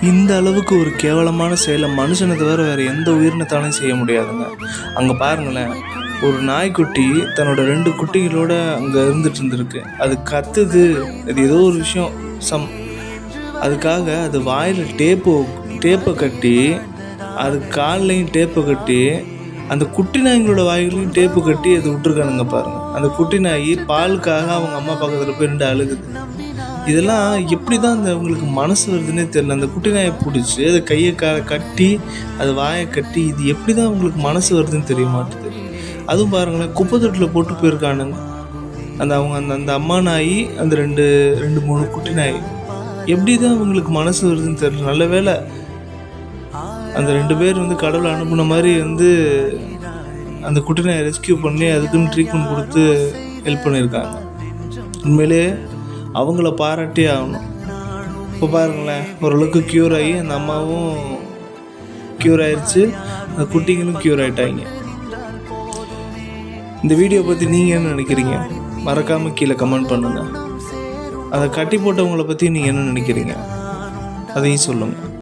இந்த அளவுக்கு ஒரு கேவலமான செயலை மனுஷனை தவிர வேறு எந்த உயிரினத்தாலையும் செய்ய முடியாதுங்க. அங்கே பாருங்களேன், ஒரு நாய்க்குட்டி தன்னோட 2 குட்டிகளோட அங்கே இருந்துருக்கு. அது கத்துது, அது ஏதோ ஒரு விஷயம் அதுக்காக அது வாயில் டேப்பை கட்டி, அது கால்லையும் டேப்பை கட்டி, அந்த குட்டி நாய்களோட வாயிலையும் டேப்பு கட்டி அது விட்டுருக்கானுங்க பாருங்கள். அந்த குட்டி நாய் பாலுக்காக அவங்க அம்மா பக்கத்தில் போய் 2 அழுகுது. இதெல்லாம் எப்படி தான் அவங்களுக்கு மனசு வருதுன்னே தெரியல. அந்த குட்டி நாயை பிடிச்சி அது கையை கட்டி, அது வாயை கட்டி, இது எப்படி தான் அவங்களுக்கு மனசு வருதுன்னு தெரிய மாட்டுது. அதுவும் பாருங்களேன், குப்பை தொட்டில் போட்டு போயிருக்கானுங்க அந்த அம்மா நாய், அந்த 3 குட்டி நாய். எப்படி தான் அவங்களுக்கு மனசு வருதுன்னு தெரியல. நல்ல வேளை அந்த 2 பேர் கடவுளை அனுப்புன மாதிரி அந்த குட்டி நாயை ரெஸ்கியூ பண்ணி அதுக்குன்னு ட்ரீட்மெண்ட் கொடுத்து ஹெல்ப் பண்ணியிருக்காங்க. உண்மையிலே அவங்கள பாராட்டே ஆகணும். இப்போ பாருங்களேன், ஓரளவுக்கு க்யூர் ஆகி அந்த அம்மாவும் க்யூர் ஆயிடுச்சு, அந்த குட்டிங்களும் க்யூர் ஆகிட்டாங்க. இந்த வீடியோ பற்றி நீங்கள் என்ன நினைக்கிறீங்க? மறக்காமல் கீழே கமெண்ட் பண்ணுங்கள். அதை கட்டி போட்டவங்கள பற்றி நீங்கள் என்ன நினைக்கிறீங்க? அதையும் சொல்லுங்கள்.